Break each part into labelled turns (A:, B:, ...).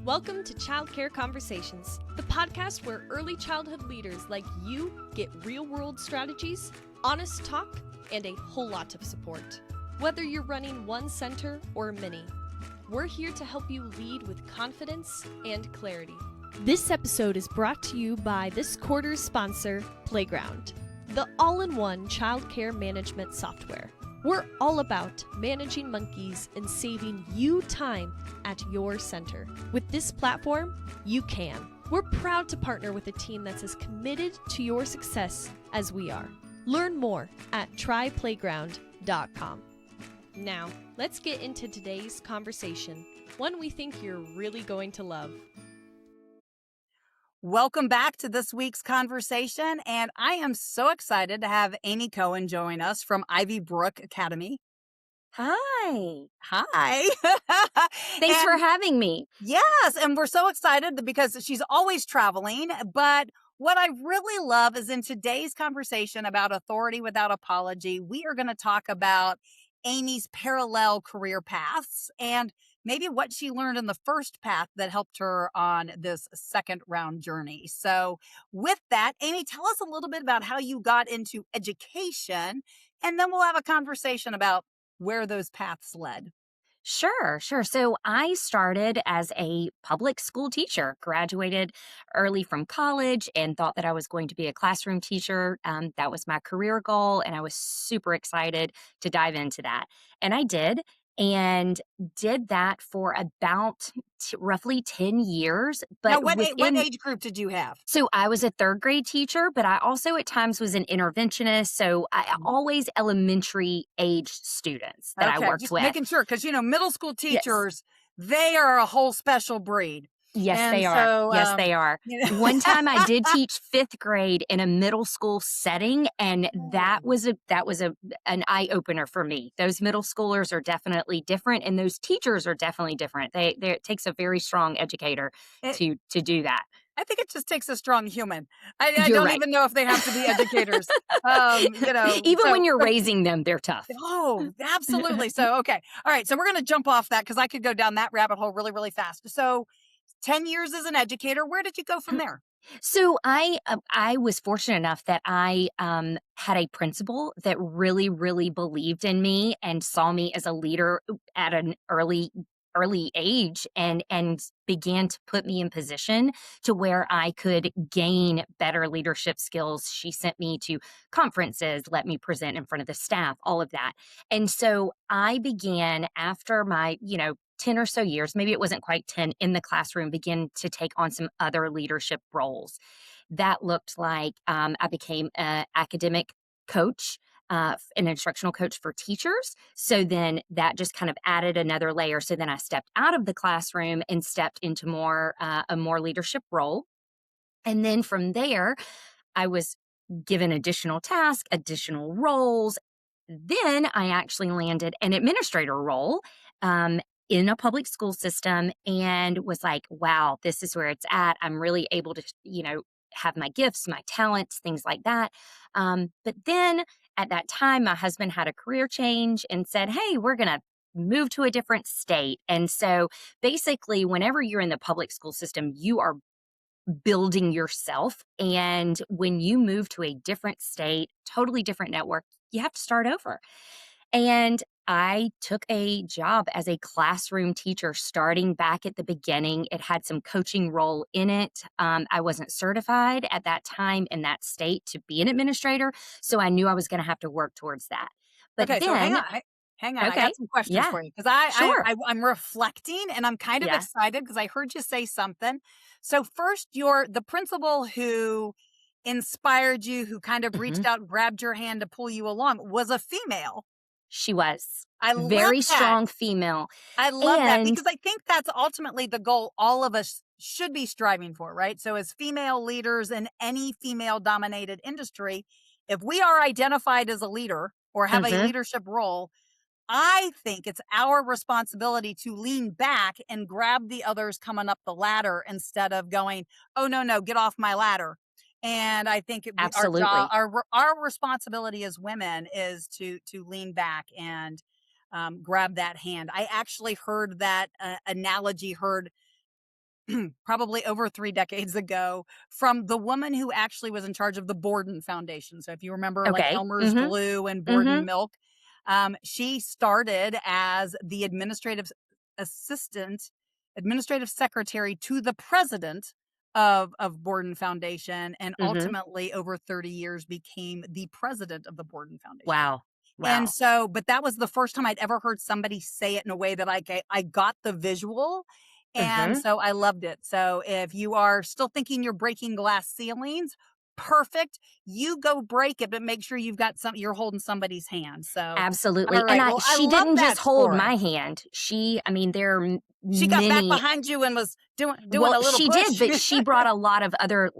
A: Welcome to Childcare Conversations, the podcast where early childhood leaders like you get real-world strategies, honest talk, and a whole lot of support. Whether you're running one center or many, we're here to help you lead with confidence and clarity. This episode is brought to you by this quarter's sponsor, Playground, the all-in-one childcare management software. We're all about managing monkeys and saving you time at your center. With this platform, you can. We're proud to partner with a team that's as committed to your success as we are. Learn more at tryplayground.com. Now, let's get into today's conversation, one we think you're really going to love.
B: Welcome back to this week's conversation, and I am so excited to have Amy Cowan join us from Ivy Brook Academy.
C: Hi.
B: Hi.
C: Thanks for having me.
B: Yes, and we're so excited because she's always traveling, but what I really love is in today's conversation about authority without apology, we are going to talk about Amy's parallel career paths and maybe what she learned in the first path that helped her on this second round journey. So with that, Amy, tell us a little bit about how you got into education, and then we'll have a conversation about where those paths led.
C: Sure. So I started as a public school teacher, graduated early from college and thought that I was going to be a classroom teacher. That was my career goal, and I was super excited to dive into that. And I did. And did that for about roughly 10 years. But
B: Now, what age group did you have?
C: So I was a third grade teacher, but I also at times was an interventionist. So I always elementary age students that I worked
B: just
C: with.
B: Making sure, because, middle school teachers, they are a whole special breed.
C: Yes,
B: And
C: they are.
B: so,
C: Yes, they are. One time I did teach fifth grade in a middle school setting, and that was an eye opener for me. Those middle schoolers are definitely different, and those teachers are definitely different. It takes a very strong educator to do that.
B: I think it just takes a strong human. I
C: You're
B: don't
C: right.
B: even know if they have to be educators.
C: Even when you're raising them, they're tough.
B: Oh, absolutely. So, okay. All right. So we're going to jump off that because I could go down that rabbit hole really, really fast. So 10 years as an educator, where did you go from there?
C: So I was fortunate enough that I had a principal that really, really believed in me and saw me as a leader at an early age and began to put me in position to where I could gain better leadership skills. She sent me to conferences, let me present in front of the staff, all of that. And so I began after my, 10 or so years, maybe it wasn't quite 10, in the classroom, begin to take on some other leadership roles. That looked like I became an academic coach, an instructional coach for teachers. So then that just kind of added another layer. So then I stepped out of the classroom and stepped into a more leadership role. And then from there, I was given additional tasks, additional roles. Then I actually landed an administrator role in a public school system and was like, wow, this is where it's at. I'm really able to, have my gifts, my talents, things like that. But then at that time, my husband had a career change and said, hey, we're going to move to a different state. And so basically, whenever you're in the public school system, you are building yourself. And when you move to a different state, totally different network, you have to start over. And I took a job as a classroom teacher starting back at the beginning. It had some coaching role in it. I wasn't certified at that time in that state to be an administrator, so I knew I was going to have to work towards that. But
B: okay,
C: then,
B: so hang on.
C: Okay.
B: I got some questions for you because
C: Sure.
B: I'm reflecting and I'm kind of excited because I heard you say something. So first, you're the principal who inspired you, who kind of reached out, grabbed your hand to pull you along, was a female.
C: She was
B: very
C: strong female.
B: I love that because I think that's ultimately the goal all of us should be striving for, right? So as female leaders in any female-dominated industry, if we are identified as a leader or have a leadership role, I think it's our responsibility to lean back and grab the others coming up the ladder instead of going, oh, no, get off my ladder. And I think
C: Absolutely.
B: our responsibility as women is to lean back and grab that hand. I actually heard that analogy probably over 3 decades ago from the woman who actually was in charge of the Borden Foundation. So if you remember like
C: Okay.
B: Elmer's
C: Mhm.
B: Glue and Borden
C: Mhm.
B: Milk, she started as the assistant, administrative secretary to the president of Borden Foundation, and
C: Mhm.
B: ultimately over 30 years became the president of the Borden Foundation.
C: Wow.
B: And
C: Wow.
B: so, but that was the first time I'd ever heard somebody say it in a way that I got the visual. And
C: Mhm.
B: so I loved it. So if you are still thinking you're breaking glass ceilings, perfect. You go break it, but make sure you're holding somebody's hand. So, all
C: Absolutely. And
B: right. Well, I
C: she
B: love
C: didn't
B: that
C: just hold
B: story.
C: my hand. I mean, there are
B: She got back
C: many.
B: behind you and was doing
C: Well,
B: a little
C: she did,
B: push.
C: but she brought a lot of other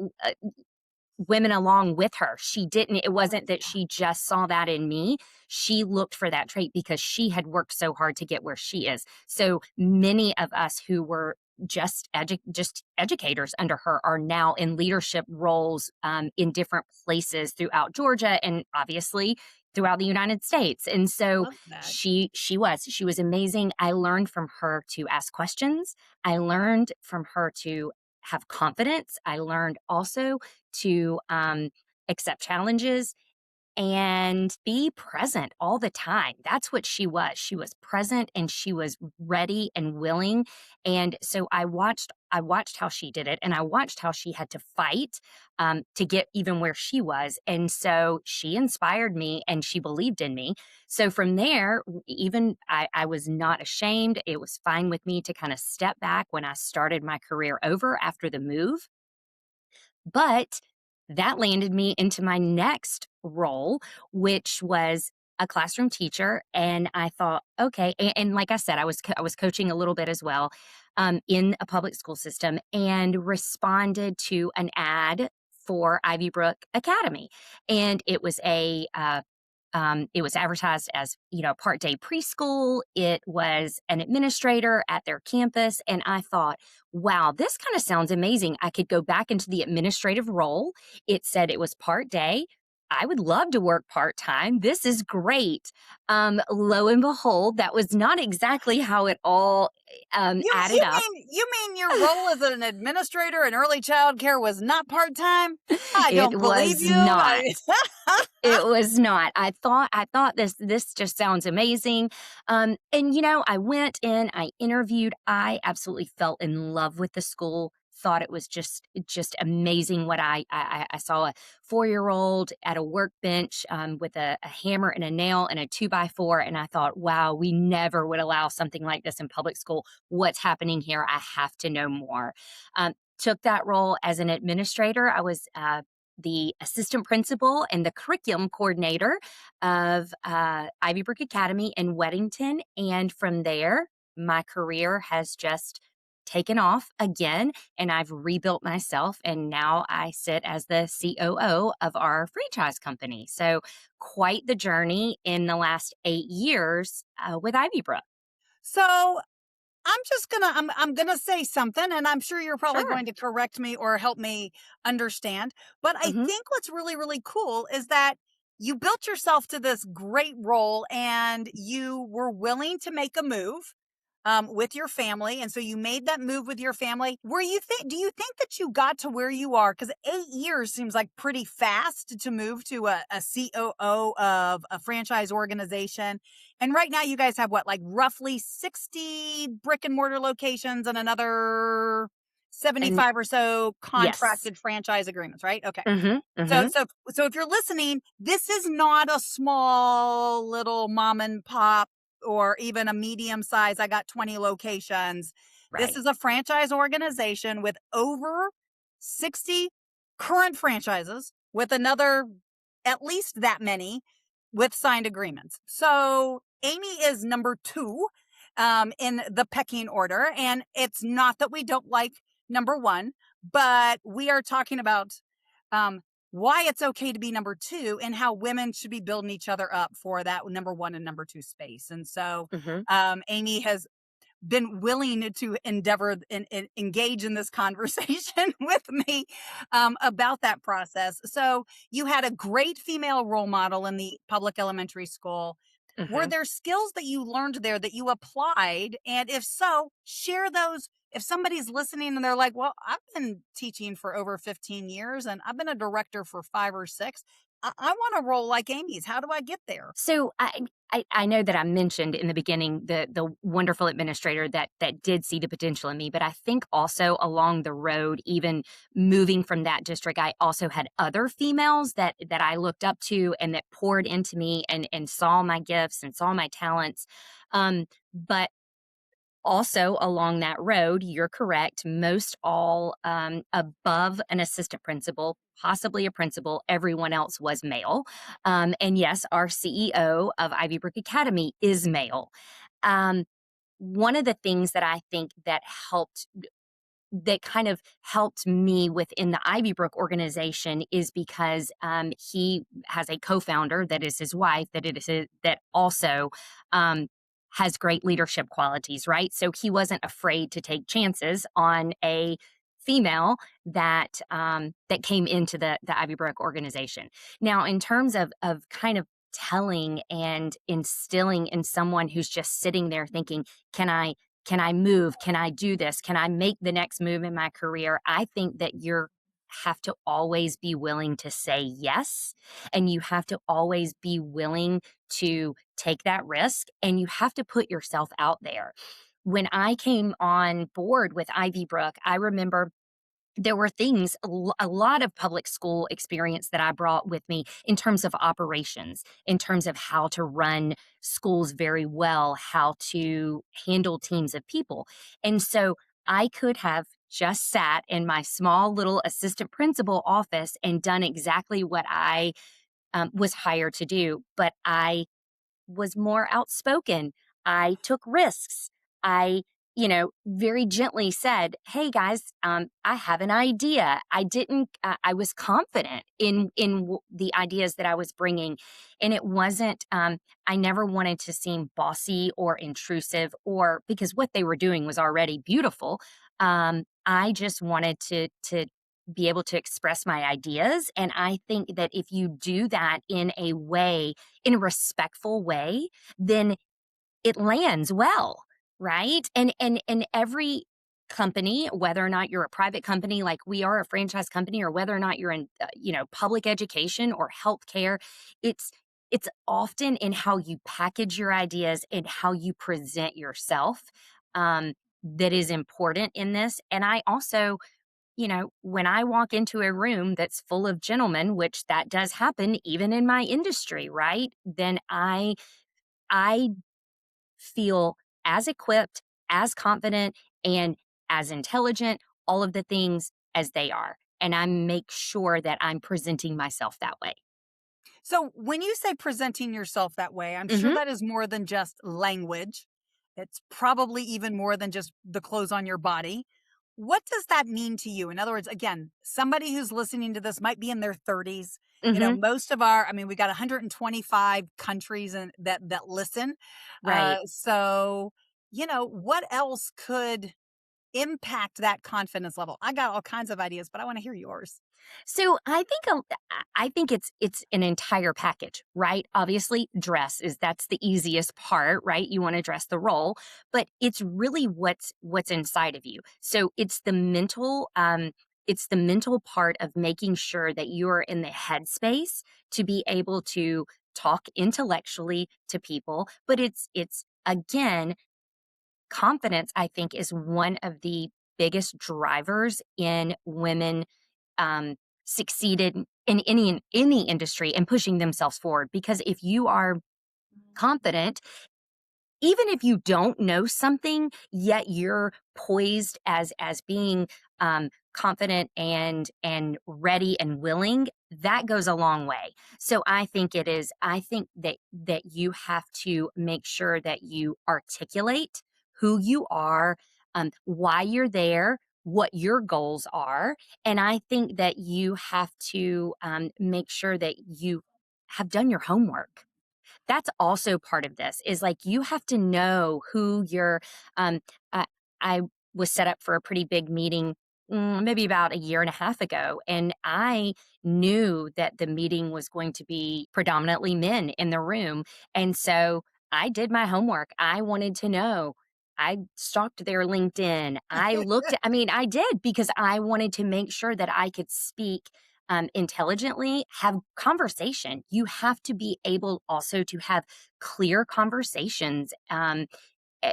C: women along with her. It wasn't that she just saw that in me. She looked for that trait because she had worked so hard to get where she is. So many of us who were just educators under her are now in leadership roles in different places throughout Georgia and obviously throughout the United States. And so
B: Love that.
C: she was amazing. I learned from her to ask questions. I learned from her to have confidence. I learned also to accept challenges and be present all the time. That's what she was. She was present and she was ready and willing. And so I watched how she did it, and I watched how she had to fight to get even where she was. And so she inspired me and she believed in me. So from there, even I was not ashamed. It was fine with me to kind of step back when I started my career over after the move, but that landed me into my next role, which was a classroom teacher. And I thought, okay, and like I said, I was coaching a little bit as well in a public school system, and responded to an ad for Ivy Brook Academy, and it was advertised as, part day preschool. It was an administrator at their campus. And I thought, wow, this kind of sounds amazing. I could go back into the administrative role. It said it was part day. I would love to work part time. This is great. Lo and behold, that was not exactly how it all
B: You
C: added
B: you
C: up.
B: mean your role as an administrator in early child care was not part-time? I don't
C: It
B: believe
C: was
B: you.
C: not. It was not. I thought this just sounds amazing. And I went in, I interviewed, I absolutely fell in love with the school. Thought it was just amazing what I saw a 4-year-old at a workbench with a hammer and a nail and a 2x4, and I thought, wow, we never would allow something like this in public school. What's happening here? I have to know more. Took that role as an administrator. I was the assistant principal and the curriculum coordinator of Ivy Brook Academy in Weddington. And from there, my career has just taken off again, and I've rebuilt myself. And now I sit as the COO of our franchise company. So, quite the journey in the last 8 years with Ivy Brook.
B: So, I'm gonna say something, and I'm sure you're probably
C: Sure.
B: going to correct me or help me understand. But I
C: Hmm.
B: think what's really, really cool is that you built yourself to this great role and you were willing to make a move with your family. And so you made that move with your family. Do you think that you got to where you are? Because 8 years seems like pretty fast to move to a COO of a franchise organization. And right now you guys have what, like roughly 60 brick and mortar locations and another
C: And
B: 75 or so
C: yes.
B: contracted franchise agreements, right? Okay.
C: Hmm.
B: So,
C: Hmm.
B: so, so if you're listening, this is not a small little mom and pop or even a medium size. I got 20 locations. This
C: Right.
B: is a franchise organization with over 60 current franchises, with another at least that many with signed agreements. So Amy is number 2 in the pecking order. And it's not that we don't like number 1, but we are talking about um, why it's okay to be number 2 and how women should be building each other up for that number 1 and number 2 space. And so
C: Hmm.
B: Amy has been willing to endeavor and engage in this conversation with me about that process. So you had a great female role model in the public elementary school. Were
C: Hmm.
B: there skills that you learned there that you applied? And if so, share those if somebody's listening and they're like, well, I've been teaching for over 15 years and I've been a director for 5 or 6. I want to roll like Amy's. How do I get there?
C: So I know that I mentioned in the beginning the wonderful administrator that did see the potential in me, but I think also along the road, even moving from that district, I also had other females that I looked up to and that poured into me and saw my gifts and saw my talents. But also along that road, you're correct. Most all above an assistant principal, possibly a principal, everyone else was male. And yes, our CEO of Ivy Brook Academy is male. Um, One of the things that I think that kind of helped me within the Ivy Brook organization is because he has a co-founder that is his wife that also has great leadership qualities, right? So he wasn't afraid to take chances on a female that came into the Ivy Brook organization. Now, in terms of kind of telling and instilling in someone who's just sitting there thinking, can I move? Can I do this? Can I make the next move in my career? I think that you have to always be willing to say yes. And you have to always be willing to take that risk. And you have to put yourself out there. When I came on board with Ivy Brook, I remember there were things, a lot of public school experience that I brought with me in terms of operations, in terms of how to run schools very well, how to handle teams of people. And so I could have just sat in my small little assistant principal office and done exactly what I was hired to do, but I was more outspoken. I took risks. I, very gently said, "Hey guys, I have an idea." I didn't. I was confident in the ideas that I was bringing, and it wasn't. I never wanted to seem bossy or intrusive, or because what they were doing was already beautiful. I just wanted to be able to express my ideas, and I think that if you do that in a respectful way, then it lands well, right? And every company, whether or not you're a private company like we are, a franchise company, or whether or not you're in public education or healthcare, it's it's often in how you package your ideas and how you present yourself that is important in this. And I also, when I walk into a room that's full of gentlemen, which that does happen even in my industry, right? Then I feel as equipped, as confident, and as intelligent, all of the things as they are. And I make sure that I'm presenting myself that way.
B: So when you say presenting yourself that way, I'm sure
C: Hmm.
B: that is more than just language. It's probably even more than just the clothes on your body. What does that mean to you? In other words, again, somebody who's listening to this might be in their 30s.
C: Hmm.
B: Most of our, I mean, we got 125 countries that listen.
C: Right.
B: So, what else could impact that confidence level? I got all kinds of ideas, but I want to hear yours.
C: So I think it's an entire package, right? Obviously, that's the easiest part, right? You want to dress the role, but it's really what's inside of you. So it's the mental part of making sure that you're in the headspace to be able to talk intellectually to people, but it's again, confidence, I think, is one of the biggest drivers in women um, succeeded in any industry and pushing themselves forward. Because if you are confident, even if you don't know something, yet you're poised as being confident and ready and willing, that goes a long way. So I think it is. I think that you have to make sure that you articulate who you are, why you're there, what your goals are, and I think that you have to make sure that you have done your homework. That's also part of this is like you have to know who you're I, I was set up for a pretty big meeting maybe about a year and a half ago, and I knew that the meeting was going to be predominantly men in the room, and so I did my homework. I wanted to know I stalked their LinkedIn. I did because I wanted to make sure that I could speak intelligently, have conversation. You have to be able also to have clear conversations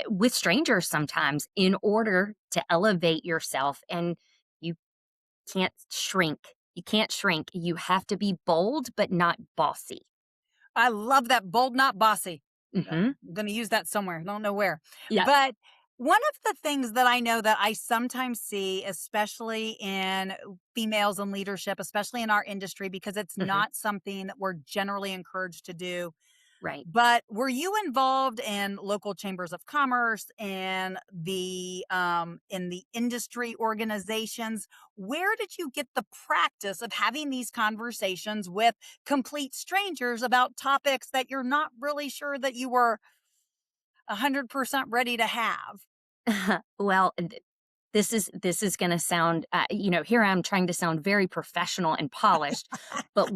C: with strangers sometimes in order to elevate yourself. And you can't shrink. You can't shrink. You have to be bold, but not bossy.
B: I love that, bold, not bossy.
C: Hmm.
B: I'm going to use that somewhere. Don't know where.
C: Yeah.
B: But one of the things that I know that I sometimes see, especially in females in leadership, especially in our industry, because it's
C: Hmm.
B: not something that we're generally encouraged to do.
C: Right.
B: But were you involved in local chambers of commerce and in the industry organizations? Where did you get the practice of having these conversations with complete strangers about topics that you're not really sure that you were 100% ready to have?
C: Well, this is going to sound, here I'm trying to sound very professional and polished, but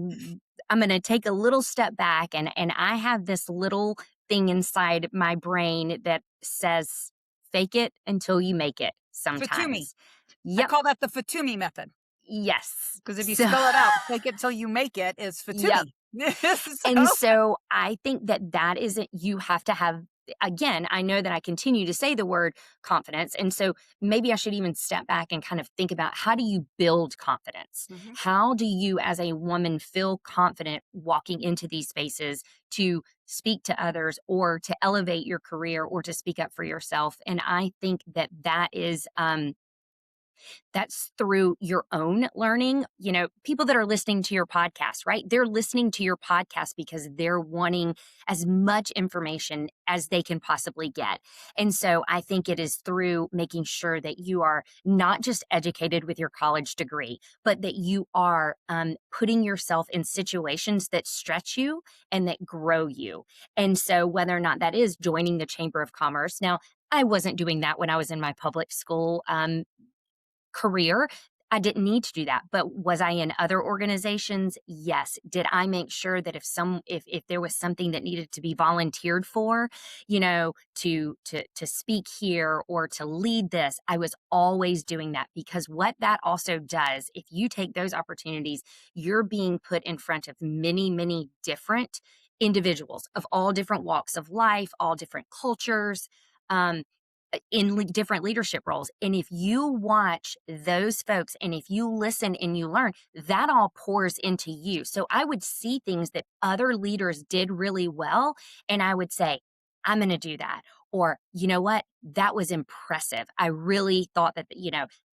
C: I'm going to take a little step back, and I have this little thing inside my brain that says, "Fake it until you make it."
B: Fatumi.
C: Sometimes,
B: I
C: yep,
B: call that the Fatumi method,
C: yes.
B: because if you
C: So,
B: spell it out, fake it till you make it is
C: yep.
B: Fatumi.
C: And
B: So,
C: so I think that that isn't, you have to have, again, I know that I continue to say the word confidence. And so maybe I should even step back and kind of think about, how do you build confidence?
B: mhm.
C: How do you, as a woman, feel confident walking into these spaces to speak to others or to elevate your career or to speak up for yourself? And I think that that's through your own learning. People that are listening to your podcast, right? They're listening to your podcast because they're wanting as much information as they can possibly get. And so I think it is through making sure that you are not just educated with your college degree, but that you are putting yourself in situations that stretch you and that grow you. And so whether or not that is joining the Chamber of Commerce. Now, I wasn't doing that when I was in my public school career. I didn't need to do that. But was I in other organizations? Yes. Did I make sure that if there was something that needed to be volunteered for, to speak here or to lead this, I was always doing that, because what that also does, if you take those opportunities, you're being put in front of many, many different individuals of all different walks of life, all different cultures. Um, in different leadership roles. And if you watch those folks and if you listen and you learn, that all pours into you. So I would see things that other leaders did really well. And I would say, I'm going to do that. Or, you know what? That was impressive. I really thought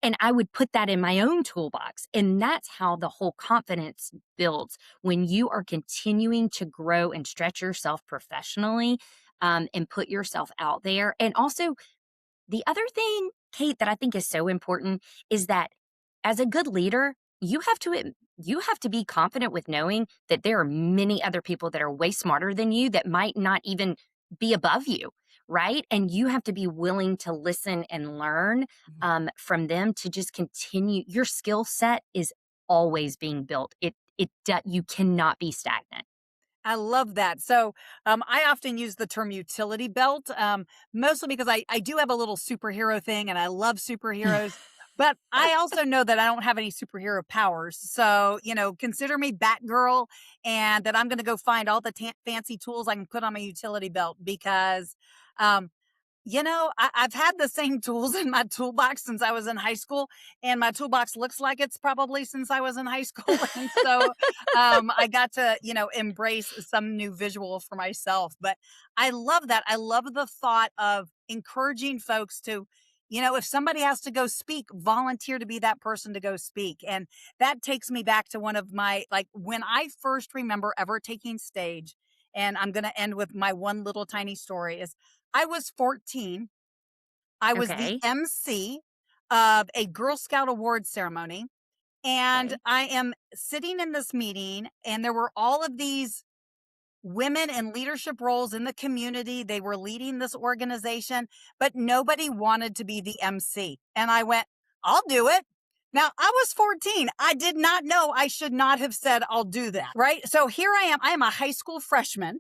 C: and I would put that in my own toolbox. And that's how the whole confidence builds, when you are continuing to grow and stretch yourself professionally, and put yourself out there. And also, the other thing, Kate, that I think is so important is that as a good leader, you have to be confident with knowing that there are many other people that are way smarter than you that might not even be above you, right? And you have to be willing to listen and learn from them to just continue. Your skill set is always being built. You cannot be stagnant.
B: I love that. So I often use the term utility belt, mostly because I do have a little superhero thing and I love superheroes. But I also know that I don't have any superhero powers. So, consider me Batgirl, and that I'm going to go find all the fancy tools I can put on my utility belt, because um, I've had the same tools in my toolbox since I was in high school, and my toolbox looks like it's probably since I was in high school. And so I got to, embrace some new visual for myself. But I love that. I love the thought of encouraging folks to, if somebody has to go speak, volunteer to be that person to go speak. And that takes me back to one of my, like, when I first remember ever taking stage, and I'm going to end with my one little tiny story, is I was 14. I was the
C: Okay.
B: MC of a Girl Scout award ceremony. And
C: Okay.
B: I am sitting in this meeting, and there were all of these women in leadership roles in the community. They were leading this organization, but nobody wanted to be the MC. And I went, I'll do it. Now, I was 14. I did not know I should not have said, I'll do that. Right. So here I am. I am a high school freshman. And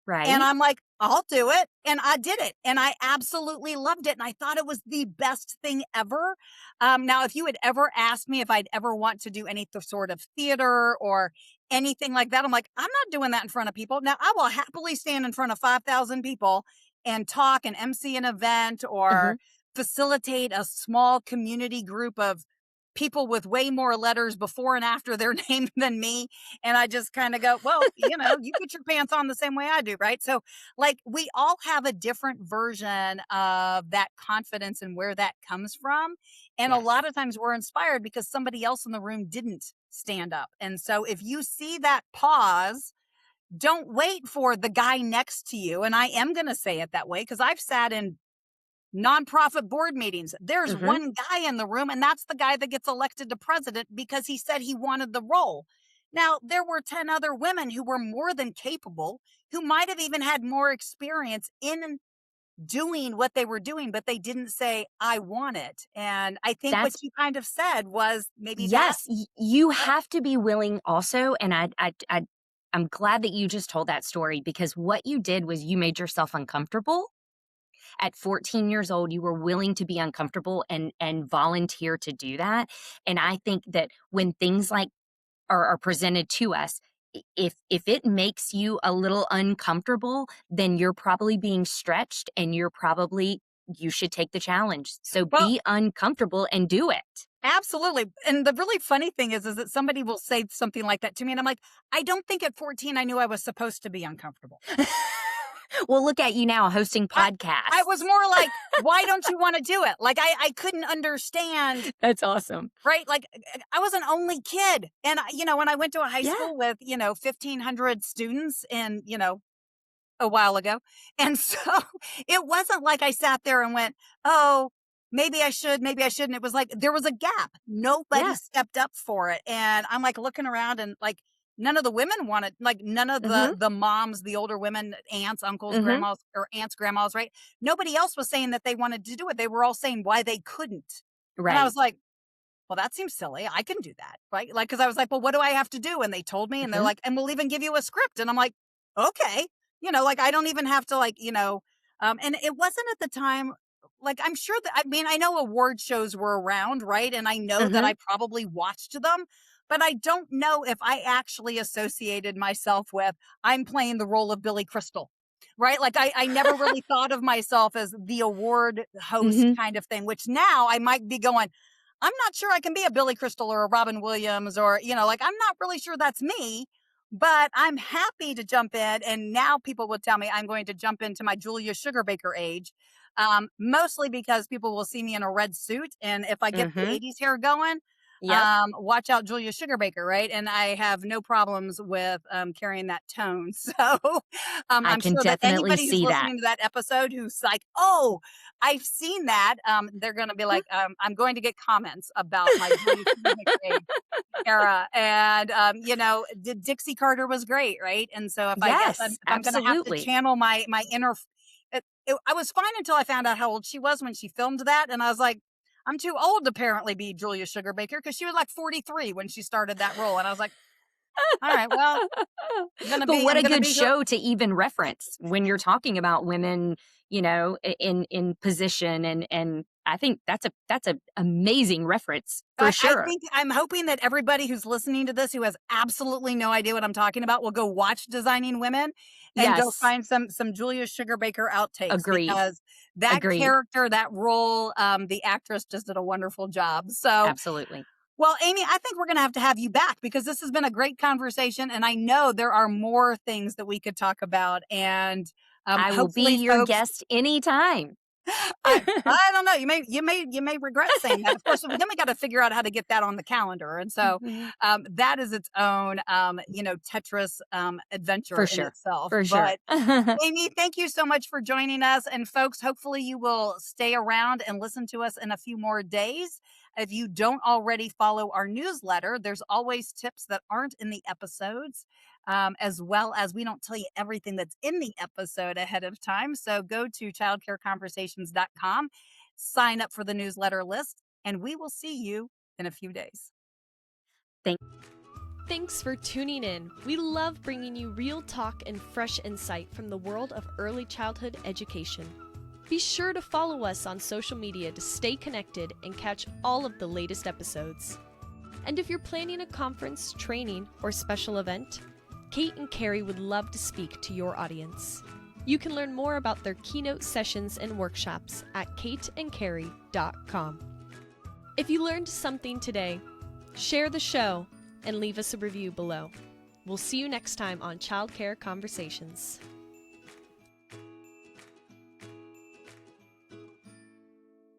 C: Right.
B: I'm like, I'll do it. And I did it. And I absolutely loved it. And I thought it was the best thing ever. Now, if you had ever asked me if I'd ever want to do any sort of theater or anything like that, I'm like, I'm not doing that in front of people. Now, I will happily stand in front of 5,000 people and talk and MC an event or
C: Mhm.
B: facilitate a small community group of people with way more letters before and after their name than me. And I just kind of go, well, you put your pants on the same way I do, right? So, like, we all have a different version of that confidence and where that comes from. And a lot
C: Yes.
B: of times we're inspired because somebody else in the room didn't stand up. And so, if you see that pause, don't wait for the guy next to you. And I am going to say it that way because I've sat in nonprofit board meetings. There's
C: Mhm.
B: one guy in the room, and that's the guy that gets elected to president because he said he wanted the role. Now, there were 10 other women who were more than capable, who might have even had more experience in doing what they were doing, but they didn't say, I want it. And I think what
C: That's
B: you kind of said was maybe that.
C: yes, you have to be willing also, and I'm glad that you just told that story because what you did was you made yourself uncomfortable. At 14 years old, you were willing to be uncomfortable and volunteer to do that. And I think that when things like are presented to us, if it makes you a little uncomfortable, then you're probably being stretched and you should take the challenge. So
B: Well,
C: be uncomfortable and do it.
B: absolutely. And the really funny thing is that somebody will say something like that to me. And I'm like, I don't think at 14 I knew I was supposed to be uncomfortable.
C: Well, look at you now hosting
B: I I was
C: podcasts.
B: more like, "Why don't you wanna do it?" Like, I couldn't understand,
C: That's awesome.
B: right? Like, I was an only kid, and when I went to a high
C: Yeah.
B: school with, 1,500 students and, a while ago, and so it wasn't like I sat there and went, "Oh, maybe I should, maybe I shouldn't." It was like there was a gap. Nobody
C: Yeah.
B: stepped up for it, and I'm, like, looking around and, like, none of the women wanted like, none of
C: Mhm.
B: the moms, the older women, aunts, uncles,
C: Mhm.
B: grandmas or aunts, grandmas, right? Nobody else was saying that they wanted to do it. They were all saying why they couldn't, and I
C: Right.
B: was like, well, that seems silly. I can do that, right? Like, because I was like, well, what do I have to do? And they told me, and they're
C: Mhm.
B: like, and we'll even give you a script. And I'm like, okay, like I don't even have to and it wasn't at the time. Like, I'm sure that, I mean, I know award shows were around, right? And I know that
C: Mhm.
B: I probably watched them, but I don't know if I actually associated myself with, I'm playing the role of Billy Crystal. Right. Like I never really thought of myself as the award host
C: Mhm.
B: kind of thing, which now I might be going, I'm not sure I can be a Billy Crystal or a Robin Williams or, like I'm not really sure that's me, but I'm happy to jump in. And now people will tell me I'm going to jump into my Julia Sugarbaker age, mostly because people will see me in a red suit. And if I get the
C: Mhm.
B: 80s hair going,
C: Yep.
B: watch out, Julia Sugarbaker, right? And I have no problems with carrying that tone. So
C: I
B: I'm
C: can
B: sure that
C: definitely
B: anybody who's
C: see that.
B: listening to that episode who's like, oh, I've seen that. They're going to be like, I'm going to get comments about my Julia Sugarbaker era, and Dixie Carter was great, right? And so
C: Yes,
B: if I'm going to have to
C: absolutely.
B: channel my inner, I was fine until I found out how old she was when she filmed that, and I was like, I'm too old to apparently be Julia Sugarbaker because she was like 43 when she started that role, and I was like, all right, well,
C: But what
B: I'm
C: a
B: gonna
C: good
B: be who.
C: show to even reference when you're talking about women, in position and I think that's a amazing reference for
B: I
C: sure.
B: think I'm hoping that everybody who's listening to this who has absolutely no idea what I'm talking about will go watch Designing Women and go
C: Yes,
B: find some Julia Sugarbaker outtakes
C: agreed.
B: because that
C: Agreed.
B: character, that role, the actress just did a wonderful job. So,
C: Absolutely.
B: well, Amy, I think we're going to have you back because this has been a great conversation, and I know there are more things that we could talk about. And
C: I will be
B: hopefully,
C: your
B: folks,
C: guest anytime.
B: I don't know. You may regret saying that. Of course, then we got to figure out how to get that on the calendar, and so
C: Mhm.
B: that is its own Tetris adventure
C: For
B: in
C: sure.
B: itself.
C: For sure.
B: But Amy, thank you so much for joining us, and folks, hopefully you will stay around and listen to us in a few more days. If you don't already follow our newsletter, there's always tips that aren't in the episodes, as well as we don't tell you everything that's in the episode ahead of time. So go to childcareconversations.com, sign up for the newsletter list, and we will see you in a few days.
C: Thank
A: Thanks for tuning in. We love bringing you real talk and fresh insight from the world of early childhood education. Be sure to follow us on social media to stay connected and catch all of the latest episodes. And if you're planning a conference, training, or special event, Kate and Carrie would love to speak to your audience. You can learn more about their keynote sessions and workshops at kateandcarrie.com. If you learned something today, share the show and leave us a review below. We'll see you next time on Childcare Conversations.